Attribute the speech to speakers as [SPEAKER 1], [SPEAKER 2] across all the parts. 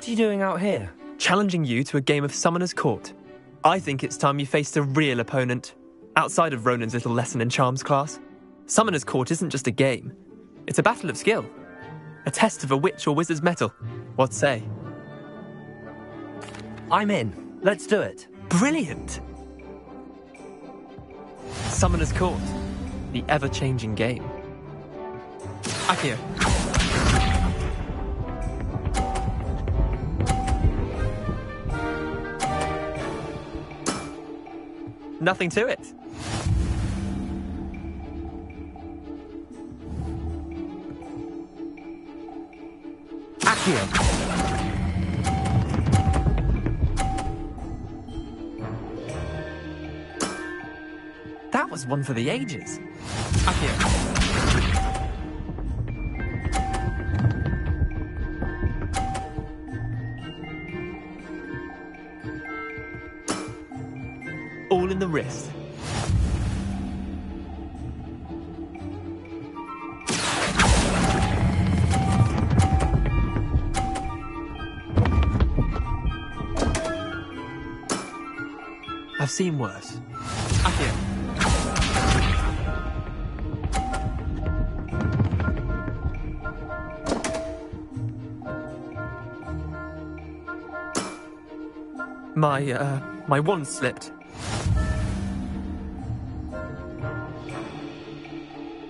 [SPEAKER 1] What are you doing out here?
[SPEAKER 2] Challenging you to a game of Summoner's Court. I think it's time you faced a real opponent, outside of Ronan's little lesson in charms class. Summoner's Court isn't just a game. It's a battle of skill. A test of a witch or wizard's mettle. What say?
[SPEAKER 1] I'm in. Let's do it.
[SPEAKER 2] Brilliant! Summoner's Court. The ever-changing game. Akio. Nothing to it.
[SPEAKER 1] Akio.
[SPEAKER 2] That was one for the ages. Akio. All in the wrist. I've seen worse. Akio. My wand slipped.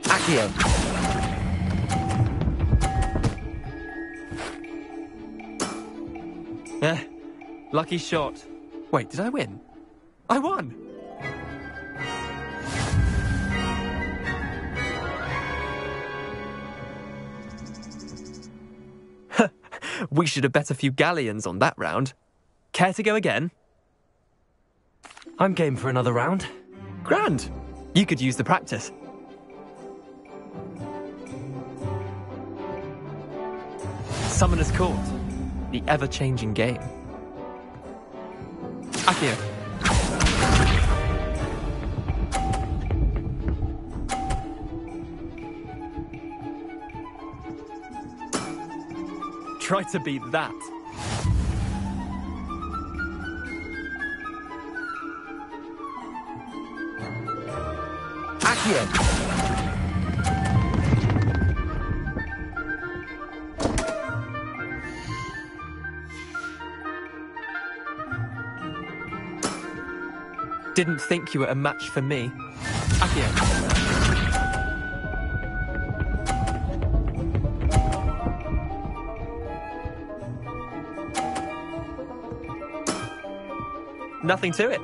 [SPEAKER 1] Akio.
[SPEAKER 2] Lucky shot. Wait, did I win? I won! We should have bet a few galleons on that round. Care to go again?
[SPEAKER 1] I'm game for another round.
[SPEAKER 2] Grand! You could use the practice. Summoner's Court. The ever-changing game. Akio. Try to beat that.
[SPEAKER 1] Akio.
[SPEAKER 2] Didn't think you were a match for me. Akio. Nothing to it.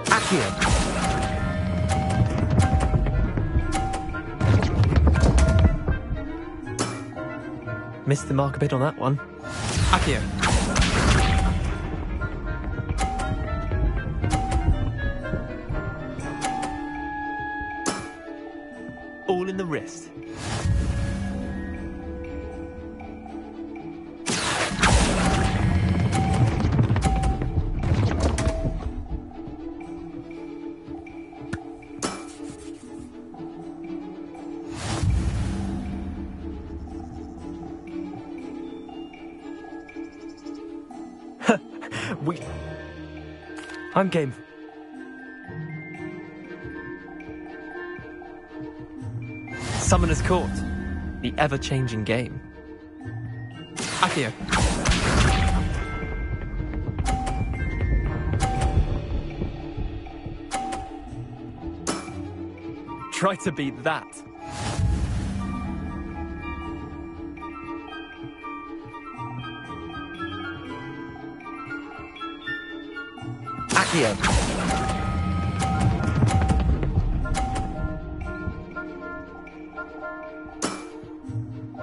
[SPEAKER 1] Akio.
[SPEAKER 2] Missed the mark a bit on that one. Akio. All in the wrist.
[SPEAKER 1] I'm game.
[SPEAKER 2] Summoner's Court. The ever-changing game. Akio. Try to beat that.
[SPEAKER 1] Akio.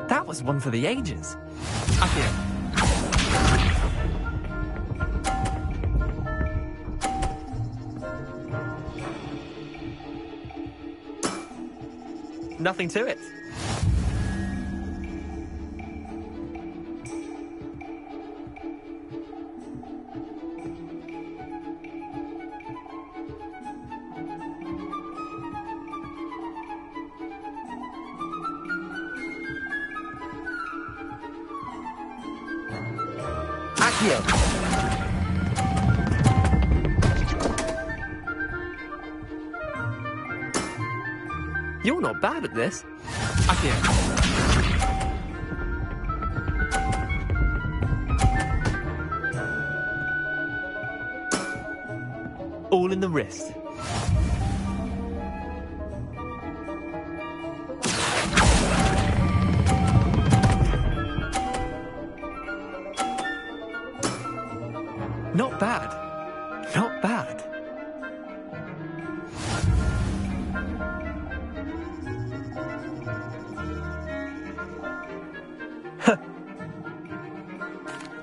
[SPEAKER 2] That was one for the ages. Akio. Nothing to it.
[SPEAKER 1] Accio.
[SPEAKER 2] You're not bad at this. Accio. All in the wrist. Not bad. Not bad.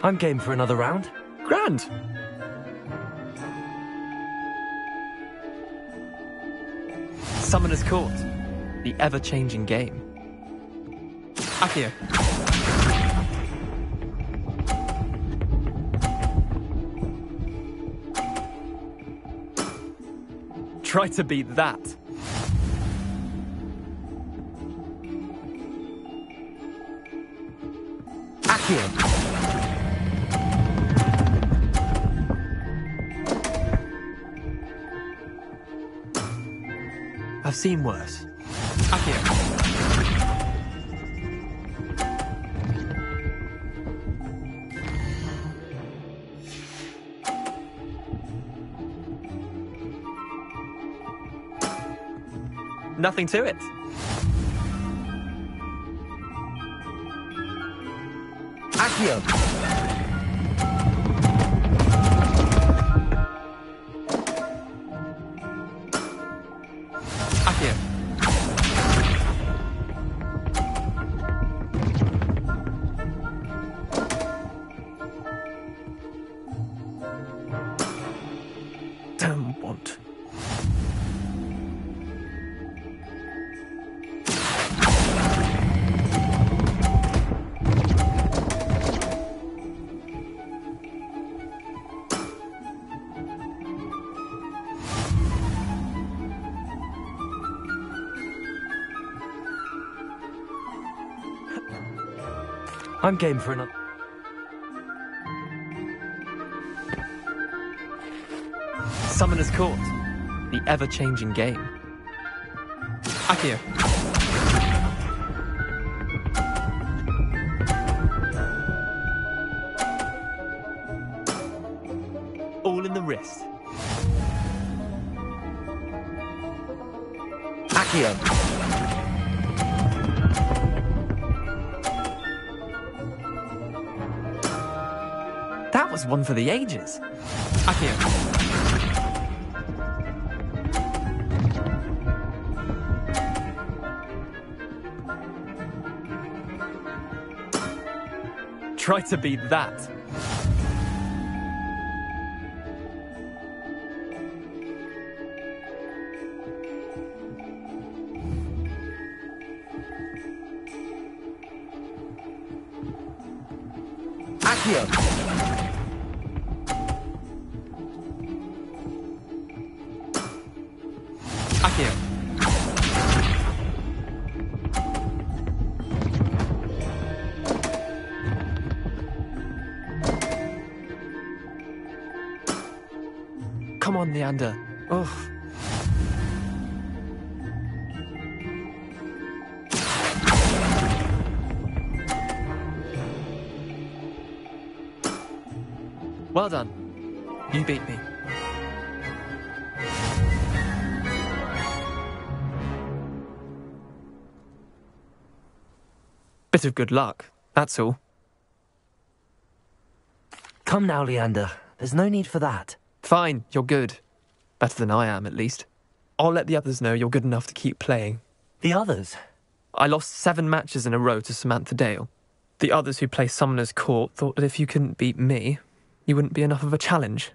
[SPEAKER 1] I'm game for another round.
[SPEAKER 2] Grand. Summoner's Court. The ever-changing game. Accio. Try to beat that.
[SPEAKER 1] Accio.
[SPEAKER 2] I've seen worse. Accio. Nothing to it.
[SPEAKER 1] Accio.
[SPEAKER 2] Accio. Don't want.
[SPEAKER 1] I'm game for another.
[SPEAKER 2] Summoner's Court. The ever-changing game. Accio. All in the wrist.
[SPEAKER 1] Accio.
[SPEAKER 2] That was one for the ages. Accio. Try to beat that.
[SPEAKER 1] Accio.
[SPEAKER 2] Accio. Come on, Leander. Ugh. Well done. You beat me. Bit of good luck, that's all.
[SPEAKER 1] Come now, Leander. There's no need for that.
[SPEAKER 2] Fine, you're good. Better than I am, at least. I'll let the others know you're good enough to keep playing.
[SPEAKER 1] The others?
[SPEAKER 2] I lost 7 matches in a row to Samantha Dale. The others who play Summoner's Court thought that if you couldn't beat me, you wouldn't be enough of a challenge.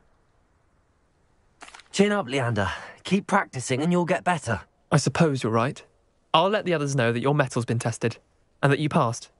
[SPEAKER 1] Chin up, Leander. Keep practicing and you'll get better.
[SPEAKER 2] I suppose you're right. I'll let the others know that your metal's been tested, and that you passed.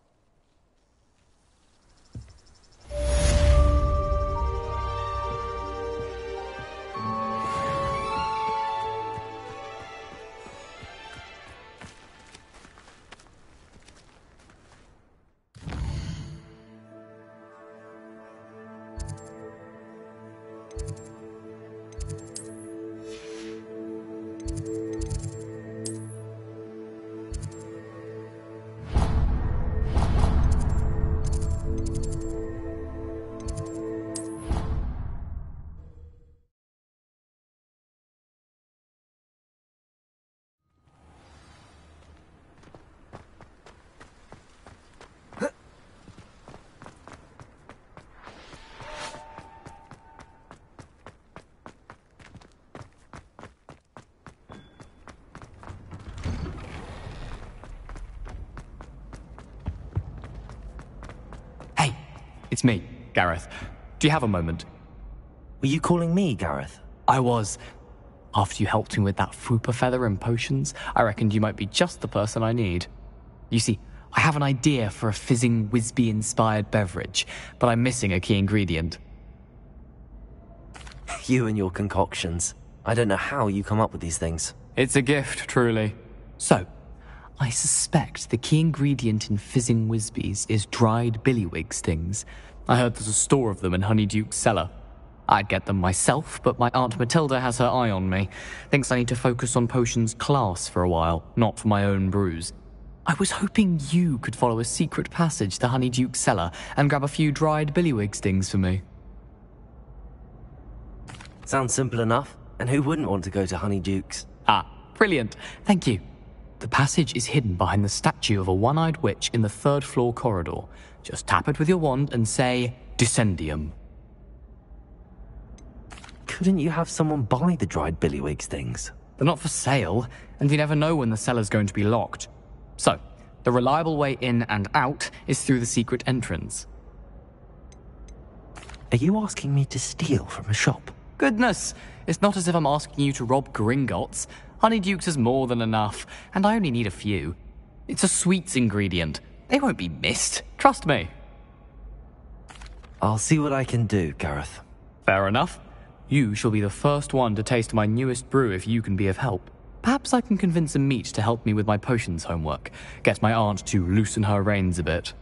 [SPEAKER 3] It's me, Gareth. Do you have a moment?
[SPEAKER 1] Were you calling me, Gareth?
[SPEAKER 3] I was. After you helped me with that Fooper feather and potions, I reckoned you might be just the person I need. You see, I have an idea for a fizzing Whizbee-inspired beverage, but I'm missing a key ingredient.
[SPEAKER 1] You and your concoctions. I don't know how you come up with these things.
[SPEAKER 3] It's a gift, truly. So, I suspect the key ingredient in fizzing Whizbees is dried billywig stings. I heard there's a store of them in Honeyduke's cellar. I'd get them myself, but my Aunt Matilda has her eye on me. Thinks I need to focus on potions class for a while, not for my own brews. I was hoping you could follow a secret passage to Honeyduke's cellar and grab a few dried billywig stings for me.
[SPEAKER 1] Sounds simple enough. And who wouldn't want to go to Honeyduke's?
[SPEAKER 3] Ah, brilliant. Thank you. The passage is hidden behind the statue of a one-eyed witch in the third-floor corridor. Just tap it with your wand and say, Descendium.
[SPEAKER 1] Couldn't you have someone buy the dried billywig stings?
[SPEAKER 3] They're not for sale, and you never know when the cellar's going to be locked. So, the reliable way in and out is through the secret entrance.
[SPEAKER 1] Are you asking me to steal from a shop?
[SPEAKER 3] Goodness, it's not as if I'm asking you to rob Gringotts. Honeyduke's is more than enough, and I only need a few. It's a sweets ingredient. They won't be missed, trust me.
[SPEAKER 1] I'll see what I can do, Gareth.
[SPEAKER 3] Fair enough. You shall be the first one to taste my newest brew if you can be of help. Perhaps I can convince a meat to help me with my potions homework. Get my aunt to loosen her reins a bit.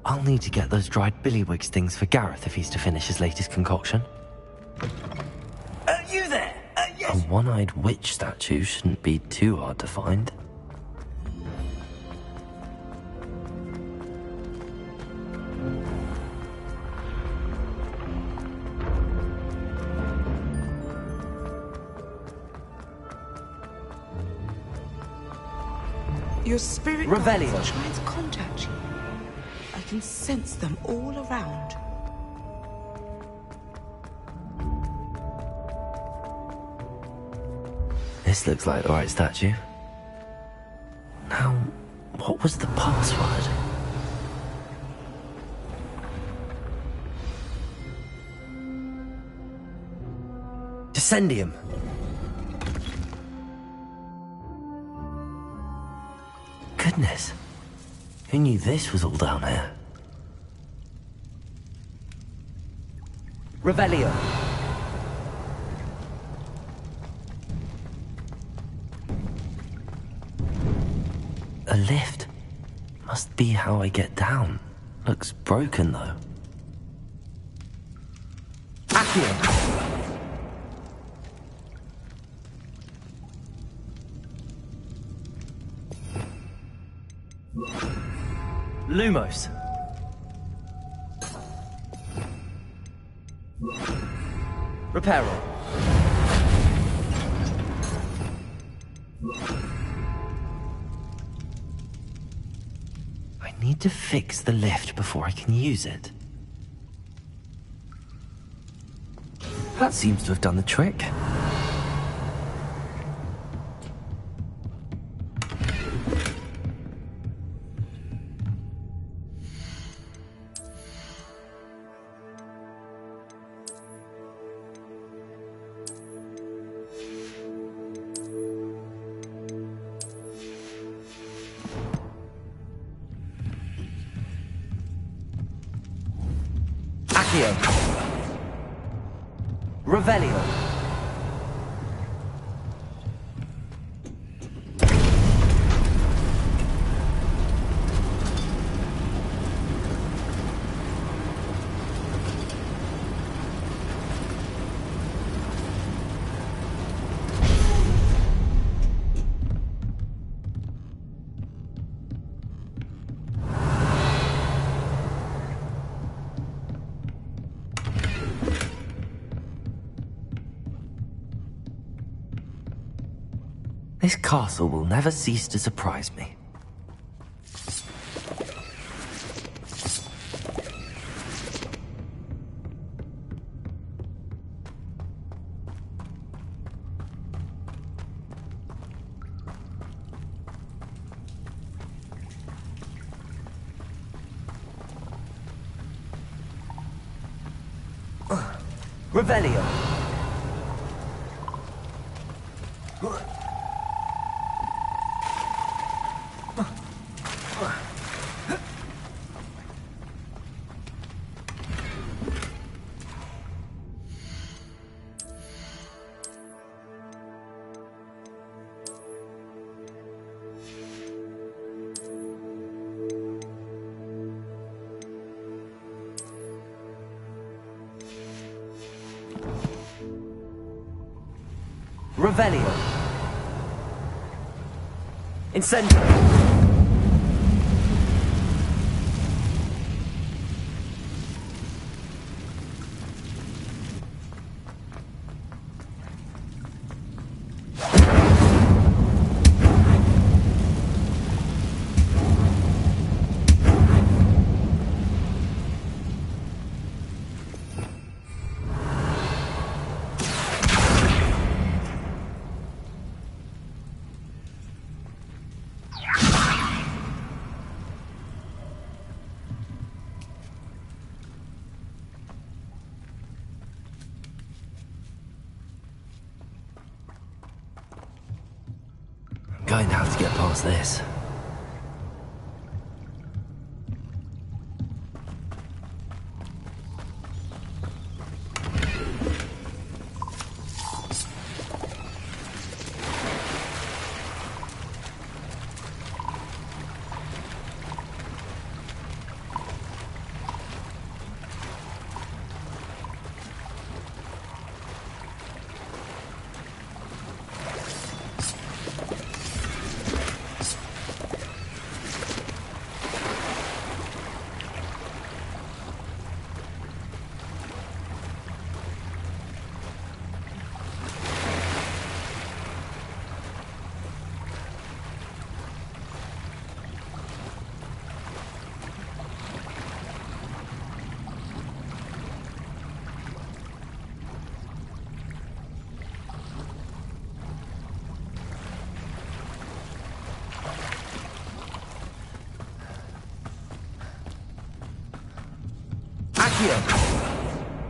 [SPEAKER 1] I'll need to get those dried billywig stings for Gareth if he's to finish his latest concoction.
[SPEAKER 4] You there? Yes.
[SPEAKER 1] A one-eyed witch statue shouldn't be too hard to find.
[SPEAKER 4] Your spirit
[SPEAKER 1] Revelio.
[SPEAKER 4] guides are trying to contact you. I can sense them all around.
[SPEAKER 1] This looks like the right statue. Now, what was the password? Descendium. Goodness. Who knew this was all down here? Revelio. A lift. Must be how I get down. Looks broken, though. Accio. Lumos. Reparo. I need to fix the lift before I can use it. That seems to have done the trick. Revelio. This castle will never cease to surprise me. Revelio. Revelio. Incendio. Going to have to get past this.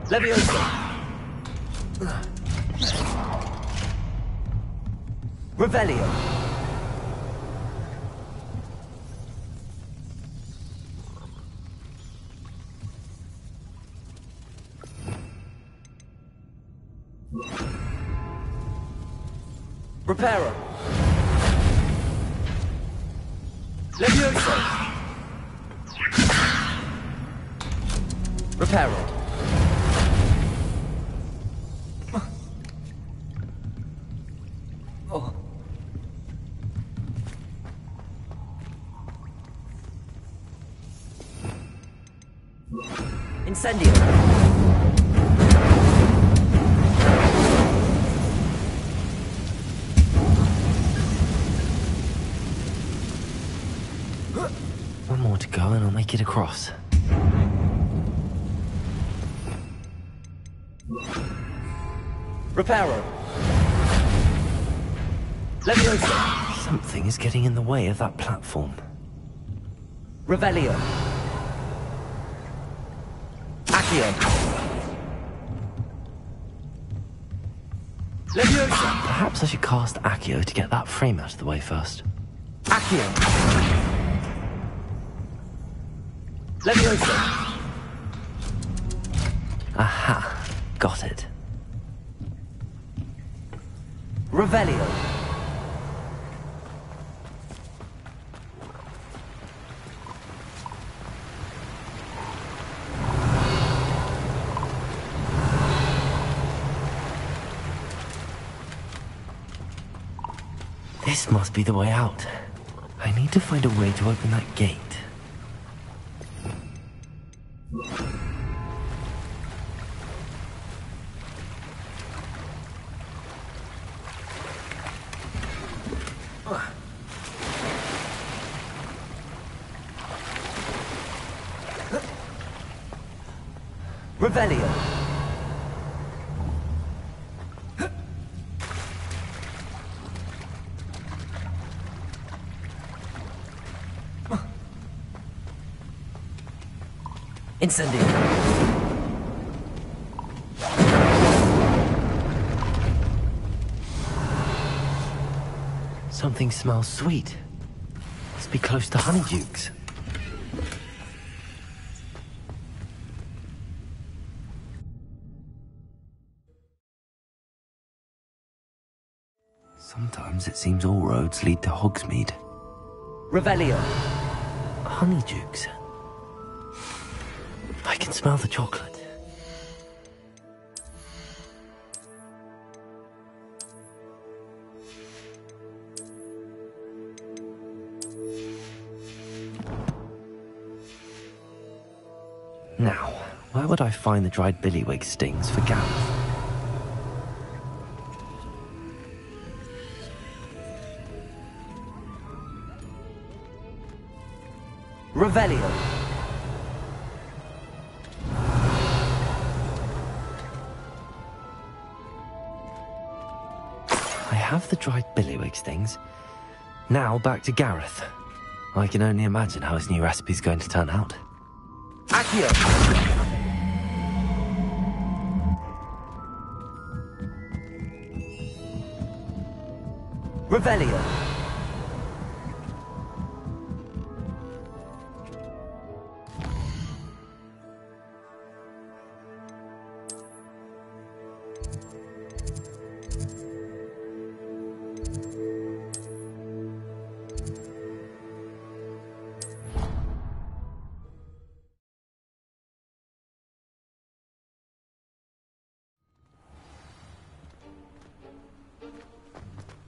[SPEAKER 1] Leviosa. Revelio. Reparo. Leviosa. Reparo. Incendio. One more to go and I'll make it across. Reparo. Leviosa. Something is getting in the way of that platform. Revelio. Leviosa. Perhaps I should cast Accio to get that frame out of the way first. Accio. Leviosa. Aha. Got it. Revelio. This must be the way out. I need to find a way to open that gate. Revelio. Incendio. Something smells sweet. Must be close to Honeydukes. Sometimes it seems all roads lead to Hogsmeade.
[SPEAKER 5] Revelio.
[SPEAKER 1] Honeydukes. I can smell the chocolate. Now, where would I find the dried billywig stings for Gareth?
[SPEAKER 5] Revelio.
[SPEAKER 1] I have the dried billywig stings. Now back to Gareth. I can only imagine how his new recipe's going to turn out.
[SPEAKER 5] Accio. Revelio.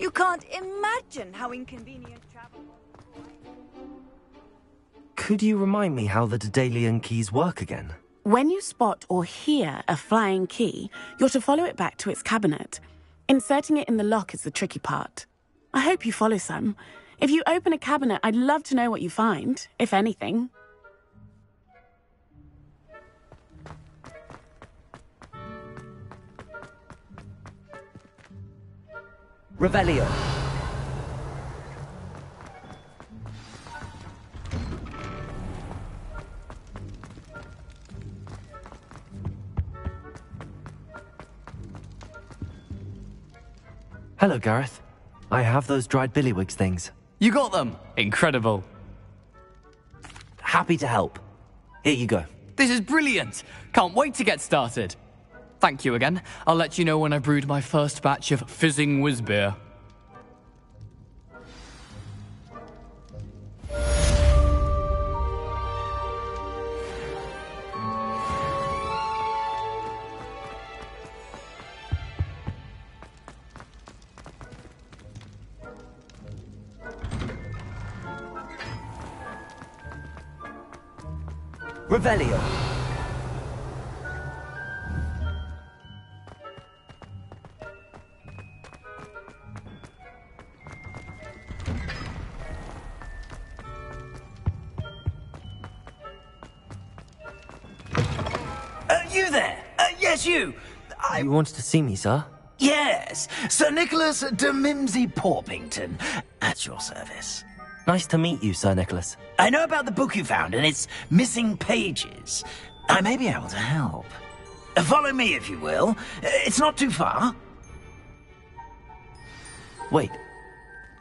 [SPEAKER 4] You can't imagine how inconvenient travel was.
[SPEAKER 1] Could you remind me how the Daedalian keys work again?
[SPEAKER 6] When you spot or hear a flying key, you're to follow it back to its cabinet. Inserting it in the lock is the tricky part. I hope you follow some. If you open a cabinet, I'd love to know what you find, if anything.
[SPEAKER 5] Revelio.
[SPEAKER 1] Hello, Gareth. I have those dried billywig things.
[SPEAKER 3] You got them! Incredible.
[SPEAKER 1] Happy to help. Here you go.
[SPEAKER 3] This is brilliant! Can't wait to get started. Thank you again. I'll let you know when I brewed my first batch of fizzing whiz-beer.
[SPEAKER 5] Revelio.
[SPEAKER 7] You there? Yes, you.
[SPEAKER 1] You wanted to see me, sir?
[SPEAKER 7] Yes, Sir Nicholas de Mimsy Porpington, at your service.
[SPEAKER 1] Nice to meet you, Sir Nicholas.
[SPEAKER 7] I know about the book you found and its missing pages. I may be able to help. Follow me, if you will. It's not too far.
[SPEAKER 1] Wait,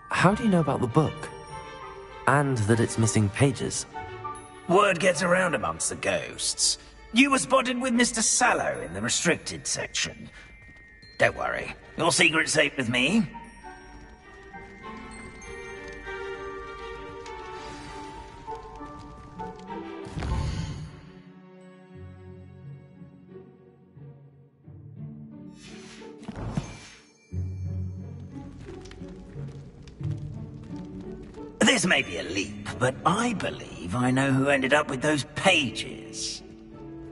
[SPEAKER 1] how do you know about the book? And that it's missing pages?
[SPEAKER 7] Word gets around amongst the ghosts. You were spotted with Mr. Sallow in the restricted section. Don't worry, your secret's safe with me. This may be a leap, but I believe I know who ended up with those pages.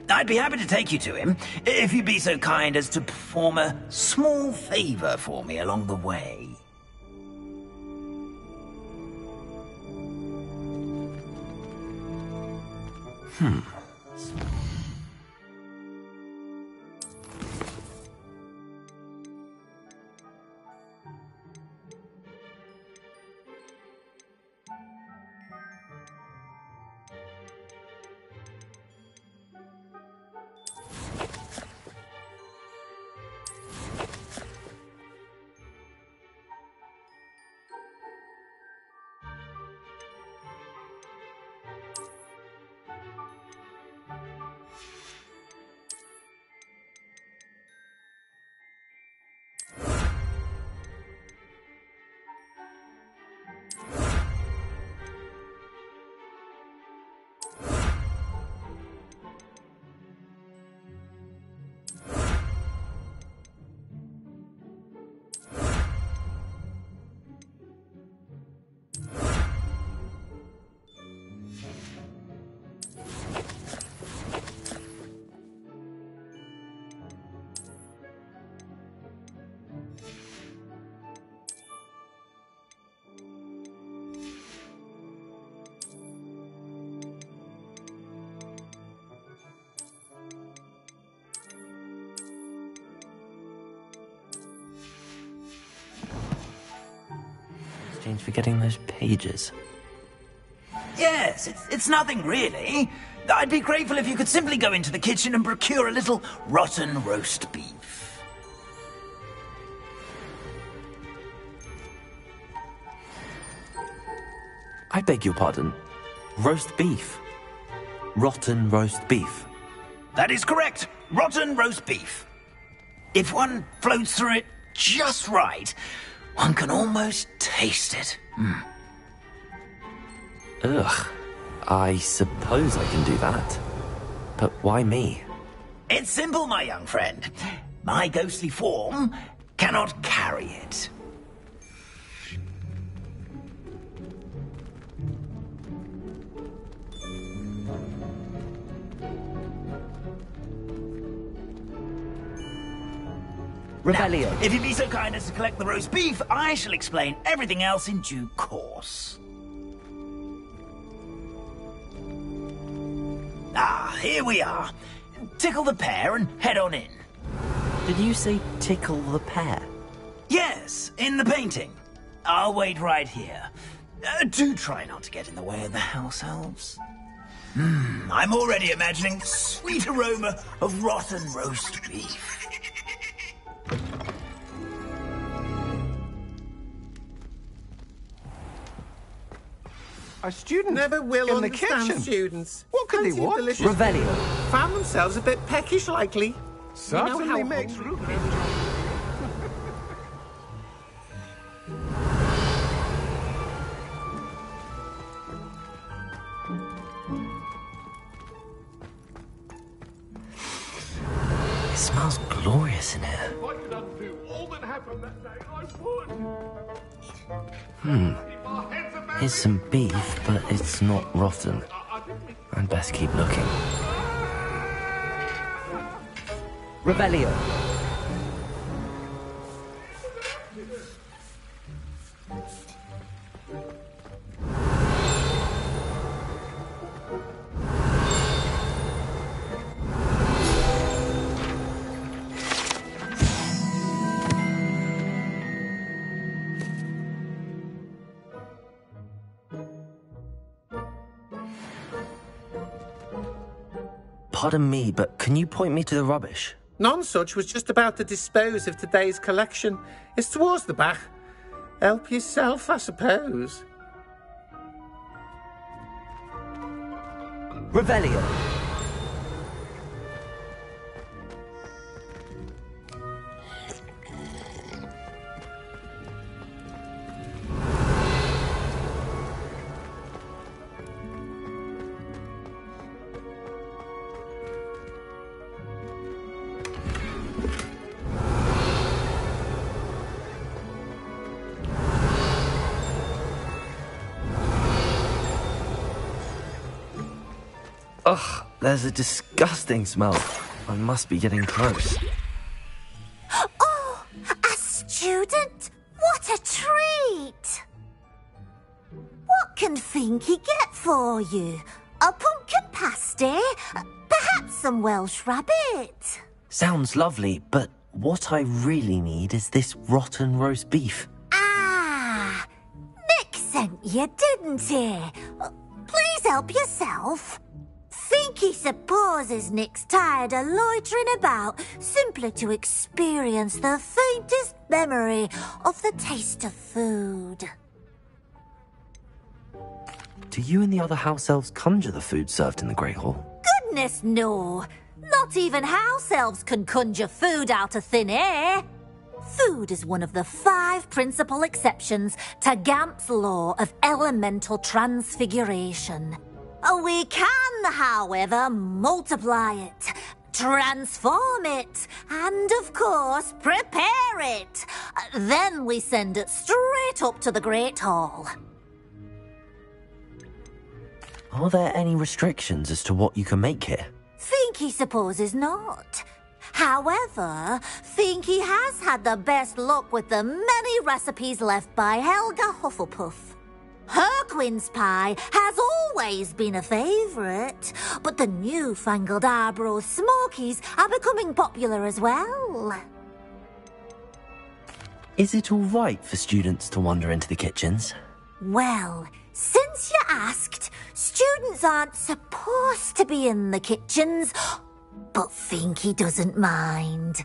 [SPEAKER 7] I'd be happy to take you to him, if you'd be so kind as to perform a small favor for me along the way.
[SPEAKER 1] exchange for getting those pages?
[SPEAKER 7] Yes, it's nothing really. I'd be grateful if you could simply go into the kitchen and procure a little rotten roast beef.
[SPEAKER 1] I beg your pardon. Roast beef. Rotten roast beef.
[SPEAKER 7] That is correct. Rotten roast beef. If one floats through it just right, one can almost taste it.
[SPEAKER 1] Ugh. I suppose I can do that. But why me?
[SPEAKER 7] It's simple, my young friend. My ghostly form cannot carry it.
[SPEAKER 5] Revelio.
[SPEAKER 7] Now, if you'd be so kind as to collect the roast beef, I shall explain everything else in due course. Ah, here we are. Tickle the pear and head on in.
[SPEAKER 5] Did you say tickle the pear?
[SPEAKER 7] Yes, in the painting. I'll wait right here. Do try not to get in the way of the house elves. I'm already imagining the sweet aroma of rotten roast beef.
[SPEAKER 8] A student
[SPEAKER 9] Never will
[SPEAKER 8] in the
[SPEAKER 9] understand
[SPEAKER 8] kitchen.
[SPEAKER 9] students.
[SPEAKER 8] What could they
[SPEAKER 9] Plenty of
[SPEAKER 8] want?
[SPEAKER 9] delicious-
[SPEAKER 5] Revelio.
[SPEAKER 9] Found themselves a bit peckish likely.
[SPEAKER 8] Certainly
[SPEAKER 9] how
[SPEAKER 8] makes
[SPEAKER 9] hungry
[SPEAKER 8] room.
[SPEAKER 1] It smells glorious in here.
[SPEAKER 8] If I could undo all that happened that day, I would. Keep our heads about
[SPEAKER 1] Here's
[SPEAKER 8] it.
[SPEAKER 1] some beef, but it's not rotten. I'd best keep looking.
[SPEAKER 5] Revelio.
[SPEAKER 1] Pardon me, but can you point me to the rubbish?
[SPEAKER 9] Nonsuch was just about to dispose of today's collection. It's towards the back. Help yourself, I suppose.
[SPEAKER 5] Revelio.
[SPEAKER 1] Ugh, there's a disgusting smell. I must be getting close.
[SPEAKER 10] Oh, a student? What a treat! What can Finky get for you? A pumpkin pasty? Perhaps some Welsh rabbit?
[SPEAKER 1] Sounds lovely, but what I really need is this rotten roast beef.
[SPEAKER 10] Ah, Nick sent you, didn't he? Please help yourself. Finky supposes Nick's tired of loitering about simply to experience the faintest memory of the taste of food.
[SPEAKER 1] Do you and the other house elves conjure the food served in the Great Hall?
[SPEAKER 10] Goodness, no. Not even house elves can conjure food out of thin air. Food is one of the 5 principal exceptions to Gamp's law of elemental transfiguration. We can, however, multiply it, transform it, and, of course, prepare it. Then we send it straight up to the Great Hall.
[SPEAKER 1] Are there any restrictions as to what you can make here?
[SPEAKER 10] Finky supposes not. However, Finky has had the best luck with the many recipes left by Helga Hufflepuff. Her quince pie has always been a favourite, but the newfangled Arbroath Smokies are becoming popular as well.
[SPEAKER 1] Is it all right for students to wander into the kitchens?
[SPEAKER 10] Well, since you asked, students aren't supposed to be in the kitchens, but Finky doesn't mind.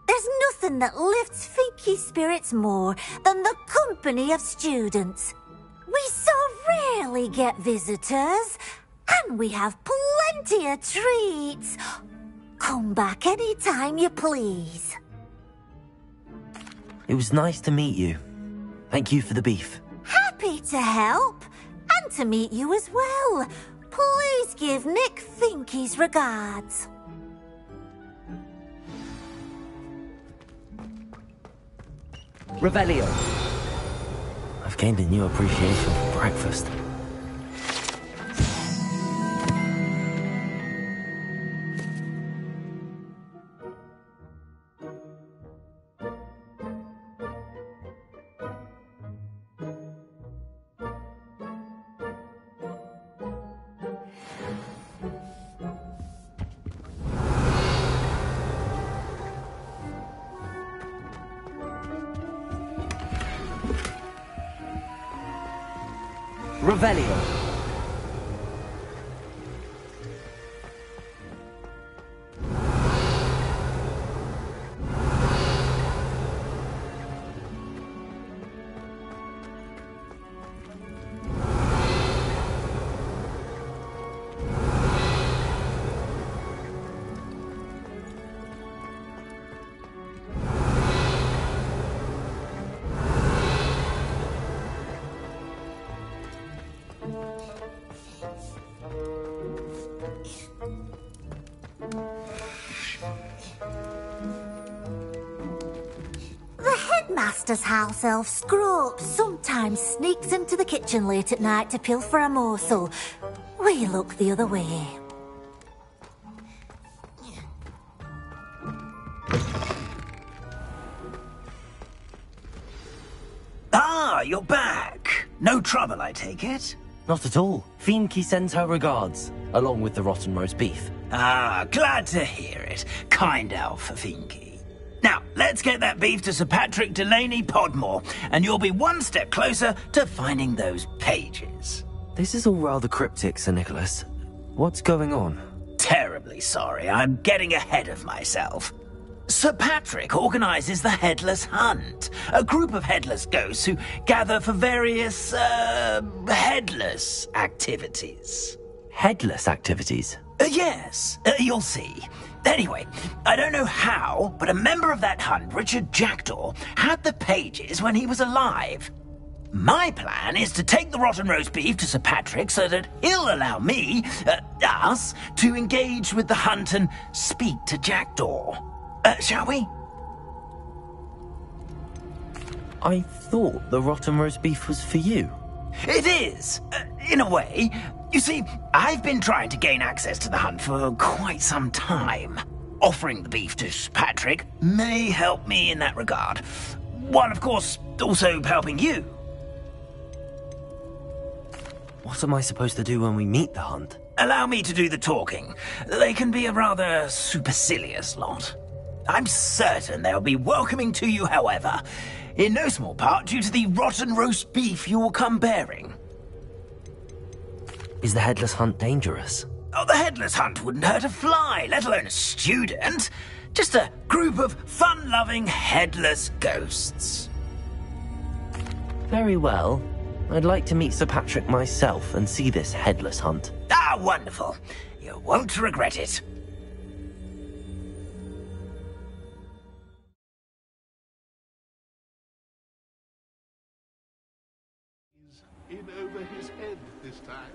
[SPEAKER 10] There's nothing that lifts Finky's spirits more than the company of students. We so rarely get visitors, and we have plenty of treats. Come back any time you please.
[SPEAKER 1] It was nice to meet you. Thank you for the beef.
[SPEAKER 10] Happy to help, and to meet you as well. Please give Nick Finky's regards.
[SPEAKER 5] Revelio.
[SPEAKER 1] I've gained a new appreciation for breakfast.
[SPEAKER 5] Revelio.
[SPEAKER 10] Master's house elf Scrope sometimes sneaks into the kitchen late at night to pilfer a morsel. We look the other way.
[SPEAKER 7] Ah, you're back. No trouble, I take it?
[SPEAKER 1] Not at all. Finky sends her regards, along with the rotten roast beef.
[SPEAKER 7] Ah, glad to hear it. Kind elf for Finky. Now, let's get that beef to Sir Patrick Delaney Podmore, and you'll be one step closer to finding those pages.
[SPEAKER 1] This is all rather cryptic, Sir Nicholas. What's going on?
[SPEAKER 7] Terribly sorry, I'm getting ahead of myself. Sir Patrick organises the Headless Hunt, a group of headless ghosts who gather for various, headless activities.
[SPEAKER 1] Headless activities?
[SPEAKER 7] Yes, you'll see. Anyway, I don't know how, but a member of that hunt, Richard Jackdaw, had the pages when he was alive. My plan is to take the rotten roast beef to Sir Patrick so that he'll allow me, us, to engage with the hunt and speak to Jackdaw. Shall we?
[SPEAKER 1] I thought the rotten roast beef was for you.
[SPEAKER 7] It is, in a way. You see, I've been trying to gain access to the hunt for quite some time. Offering the beef to Sir Patrick may help me in that regard. While, of course, also helping you.
[SPEAKER 1] What am I supposed to do when we meet the hunt?
[SPEAKER 7] Allow me to do the talking. They can be a rather supercilious lot. I'm certain they'll be welcoming to you, however, in no small part due to the rotten roast beef you will come bearing.
[SPEAKER 1] Is the Headless Hunt dangerous?
[SPEAKER 7] Oh, the Headless Hunt wouldn't hurt a fly, let alone a student. Just a group of fun-loving headless ghosts.
[SPEAKER 1] Very well. I'd like to meet Sir Patrick myself and see this Headless Hunt.
[SPEAKER 7] Ah, wonderful. You won't regret it.
[SPEAKER 8] In over his head this time.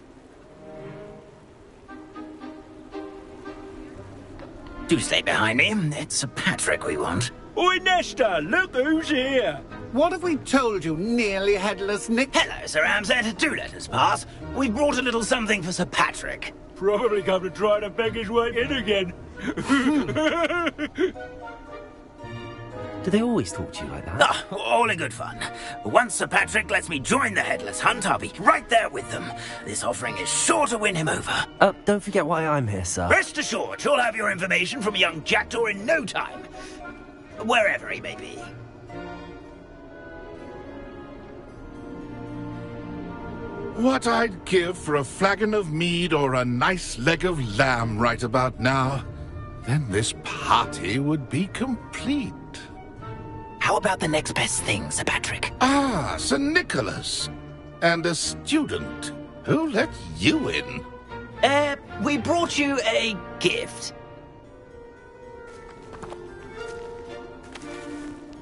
[SPEAKER 7] Do stay behind me. It's Sir Patrick we want.
[SPEAKER 11] Oi, Nesta, look who's here.
[SPEAKER 9] What have we told you, nearly headless Nick?
[SPEAKER 7] Hello, Sir Ramsett. Do let us pass. We brought a little something for Sir Patrick.
[SPEAKER 11] Probably come to try to beg his way in again.
[SPEAKER 1] Do they always talk to you like that?
[SPEAKER 7] Ah, all in good fun. Once Sir Patrick lets me join the Headless Hunt, I'll be right there with them. This offering is sure to win him over.
[SPEAKER 1] Don't forget why I'm here, sir.
[SPEAKER 7] Rest assured, you'll have your information from young Jackdaw in no time. Wherever he may be.
[SPEAKER 8] What I'd give for a flagon of mead or a nice leg of lamb right about now. Then this party would be complete.
[SPEAKER 7] How about the next best thing, Sir Patrick?
[SPEAKER 8] Ah, Sir Nicholas. And a student. Who let you in?
[SPEAKER 7] We brought you a gift.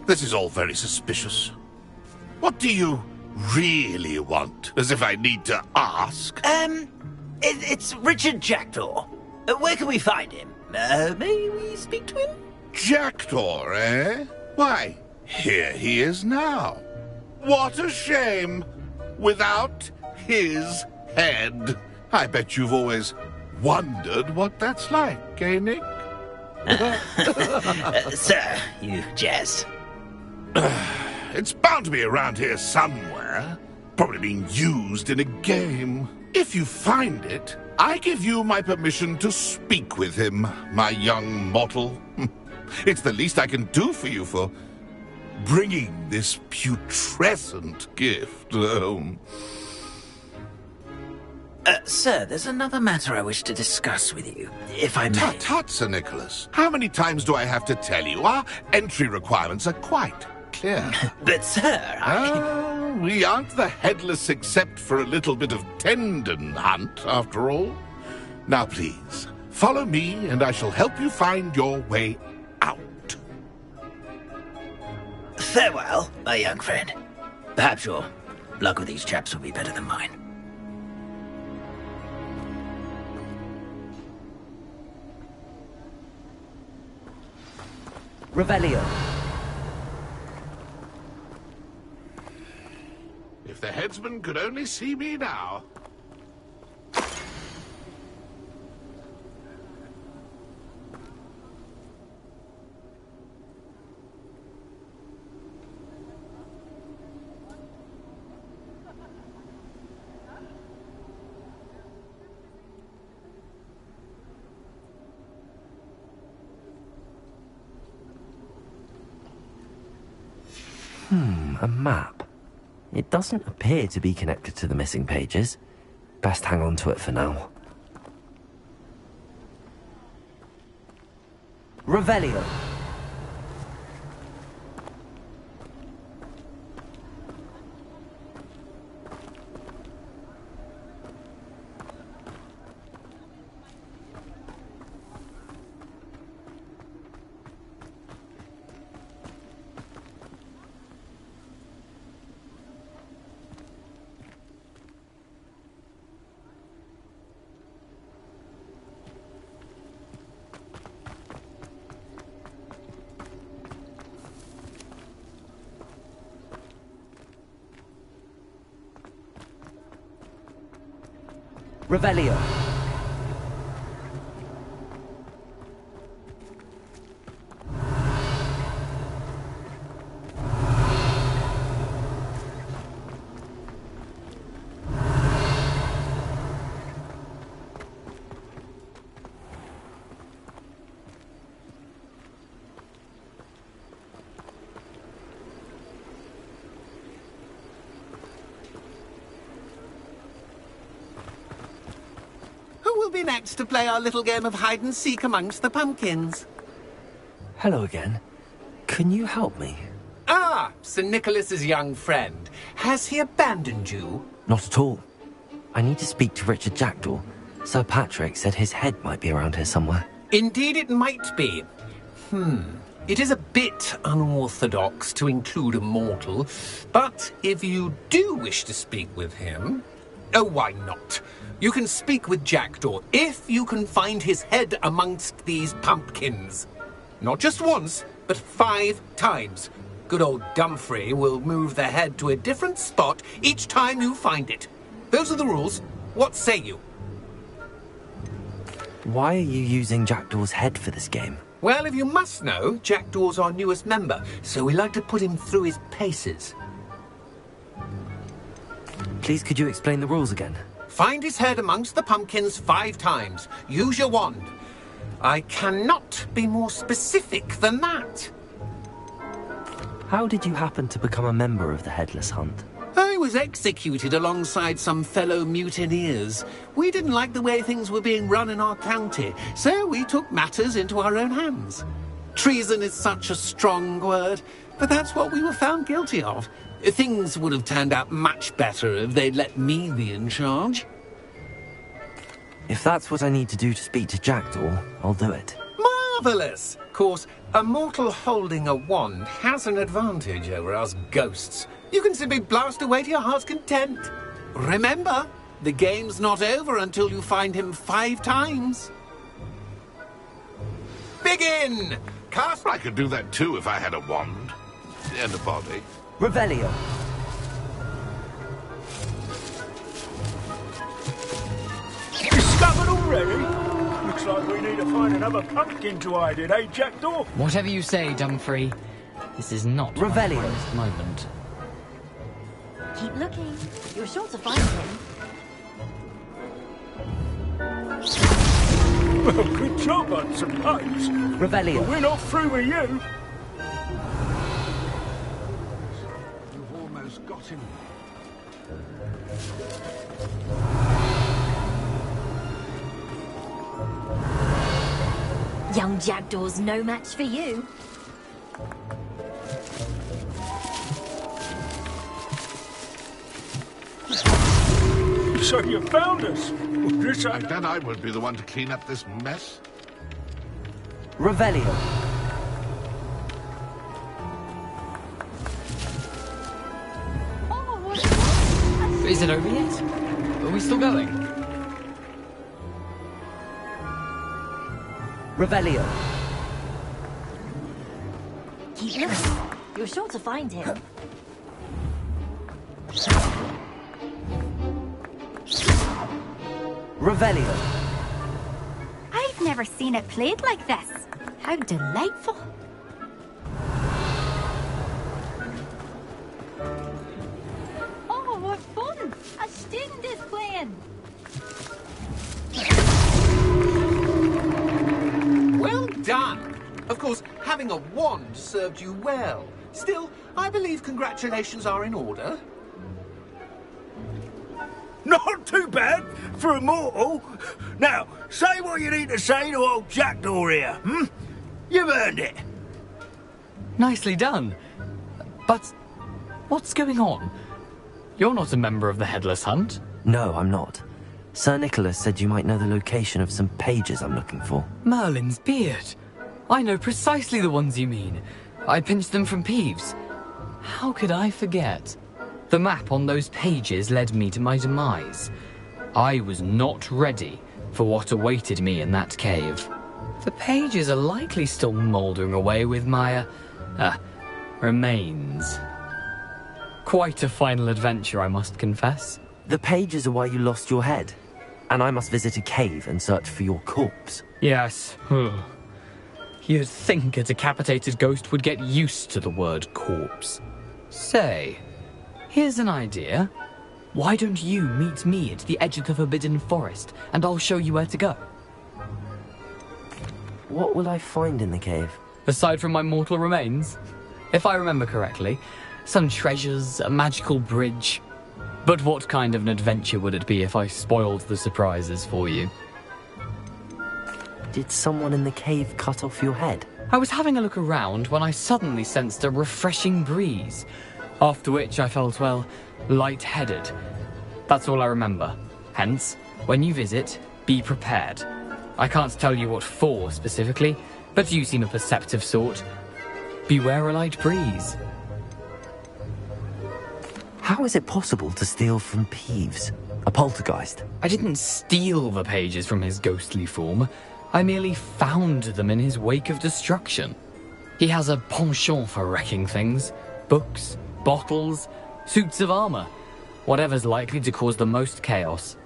[SPEAKER 8] This is all very suspicious. What do you really want? As if I need to ask.
[SPEAKER 7] It's Richard Jackdaw. Where can we find him? May we speak to him?
[SPEAKER 8] Jackdaw, eh? Why, here he is now. What a shame. Without his head. I bet you've always wondered what that's like, eh, Nick?
[SPEAKER 7] Sir, you jest.
[SPEAKER 8] It's bound to be around here somewhere. Probably being used in a game. If you find it, I give you my permission to speak with him, my young mortal. It's the least I can do for you for bringing this putrescent gift home.
[SPEAKER 7] Sir, there's another matter I wish to discuss with you, if I may.
[SPEAKER 8] Tut, tut, Sir Nicholas. How many times do I have to tell you? Our entry requirements are quite clear.
[SPEAKER 7] But, sir,
[SPEAKER 8] we aren't the headless except for a little bit of tendon hunt, after all. Now, please, follow me, and I shall help you find your way out.
[SPEAKER 7] Farewell, my young friend. Perhaps your luck with these chaps will be better than mine.
[SPEAKER 5] Revelio.
[SPEAKER 8] If the headsman could only see me now.
[SPEAKER 1] A map. It doesn't appear to be connected to the missing pages. Best hang on to it for now.
[SPEAKER 5] Revelio. Revelio.
[SPEAKER 9] Be next to play our little game of hide-and-seek amongst the pumpkins.
[SPEAKER 1] Hello again. Can you help me?
[SPEAKER 9] Ah, Sir Nicholas's young friend. Has he abandoned you?
[SPEAKER 1] Not at all. I need to speak to Richard Jackdaw. Sir Patrick said his head might be around here somewhere.
[SPEAKER 9] Indeed it might be. It is a bit unorthodox to include a mortal, but if you do wish to speak with him... Oh, why not? You can speak with Jackdaw if you can find his head amongst these pumpkins. Not just once, but 5 times. Good old Dumfrey will move the head to a different spot each time you find it. Those are the rules. What say you?
[SPEAKER 1] Why are you using Jackdaw's head for this game?
[SPEAKER 9] Well, if you must know, Jackdaw's our newest member, so we like to put him through his paces.
[SPEAKER 1] Please, could you explain the rules again?
[SPEAKER 9] Find his head amongst the pumpkins 5 times. Use your wand. I cannot be more specific than that.
[SPEAKER 1] How did you happen to become a member of the Headless Hunt?
[SPEAKER 9] I was executed alongside some fellow mutineers. We didn't like the way things were being run in our county, so we took matters into our own hands. Treason is such a strong word, but that's what we were found guilty of. Things would have turned out much better if they'd let me be in charge.
[SPEAKER 1] If that's what I need to do to speak to Jackdaw, I'll do it.
[SPEAKER 9] Marvellous! Of course, a mortal holding a wand has an advantage over us ghosts. You can simply blast away to your heart's content. Remember, the game's not over until you find him 5 times. Begin! Cast...
[SPEAKER 8] I could do that too if I had a wand. And a body.
[SPEAKER 5] Revelio.
[SPEAKER 11] Discovered already? Looks like we need to find another pumpkin to hide in, eh, Jackdaw?
[SPEAKER 3] Whatever you say, Dumfrey. This is not
[SPEAKER 5] Revelio.
[SPEAKER 3] my finest moment.
[SPEAKER 10] Keep looking. You're sure to find him.
[SPEAKER 11] Well, good job, I suppose.
[SPEAKER 5] Revelio.
[SPEAKER 11] But we're not through with you.
[SPEAKER 8] You've almost got him.
[SPEAKER 10] Young Jackdaw's no match for you.
[SPEAKER 11] So you found us. Well, this
[SPEAKER 8] And then I won't be the one to clean up this mess.
[SPEAKER 5] Revelio.
[SPEAKER 3] Is it over yet? Are we still going?
[SPEAKER 5] Revelio.
[SPEAKER 10] Keep looking. You're sure to find him.
[SPEAKER 5] Revelio.
[SPEAKER 12] I've never seen it played like this. How delightful. Oh, what fun! A student is playing.
[SPEAKER 9] Well done! Of course, having a wand served you well. Still, I believe congratulations are in order.
[SPEAKER 11] Not too bad for a mortal. Now, say what you need to say to old Jackdaw here, hmm? You've earned it.
[SPEAKER 3] Nicely done. But what's going on? You're not a member of the Headless Hunt.
[SPEAKER 1] No, I'm not. Sir Nicholas said you might know the location of some pages I'm looking for.
[SPEAKER 3] Merlin's beard. I know precisely the ones you mean. I pinched them from Peeves. How could I forget? The map on those pages led me to my demise. I was not ready for what awaited me in that cave. The pages are likely still mouldering away with my, remains. Quite a final adventure, I must confess.
[SPEAKER 1] The pages are why you lost your head, and I must visit a cave and search for your corpse.
[SPEAKER 3] Yes. You'd think a decapitated ghost would get used to the word corpse. Say, here's an idea. Why don't you meet me at the edge of the Forbidden Forest, and I'll show you where to go?
[SPEAKER 1] What will I find in the cave?
[SPEAKER 3] Aside from my mortal remains? If I remember correctly, some treasures, a magical bridge. But what kind of an adventure would it be if I spoiled the surprises for you?
[SPEAKER 1] Did someone in the cave cut off your head?
[SPEAKER 3] I was having a look around when I suddenly sensed a refreshing breeze, after which I felt, well, lightheaded. That's all I remember. Hence, when you visit, be prepared. I can't tell you what for specifically, but you seem a perceptive sort. Beware a light breeze.
[SPEAKER 1] How is it possible to steal from Peeves, a poltergeist?
[SPEAKER 3] I didn't steal the pages from his ghostly form. I merely found them in his wake of destruction. He has a penchant for wrecking things. Books, bottles, suits of armor. Whatever's likely to cause the most chaos.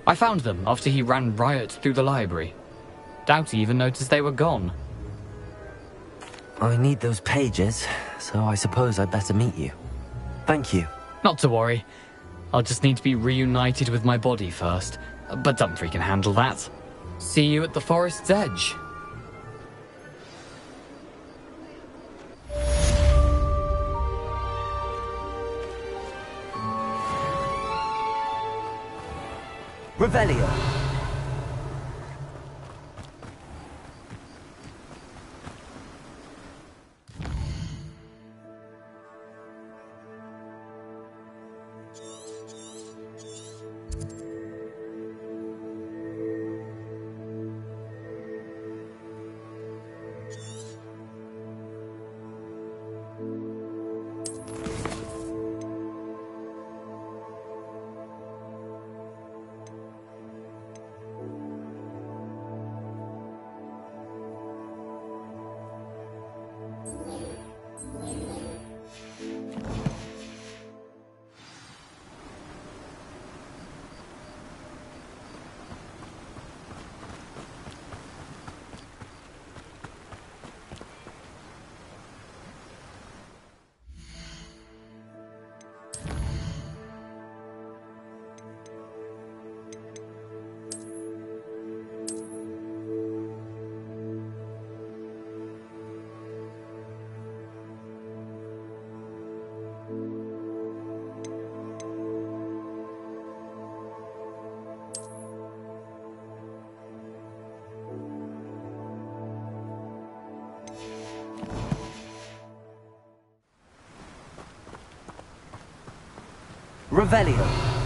[SPEAKER 3] I found them after he ran riot through the library. Doubt he even noticed they were gone.
[SPEAKER 1] I need those pages, so I suppose I'd better meet you. Thank you.
[SPEAKER 3] Not to worry. I'll just need to be reunited with my body first. But Dumfrey can handle that. See you at the forest's edge.
[SPEAKER 5] Revelio. Revelio.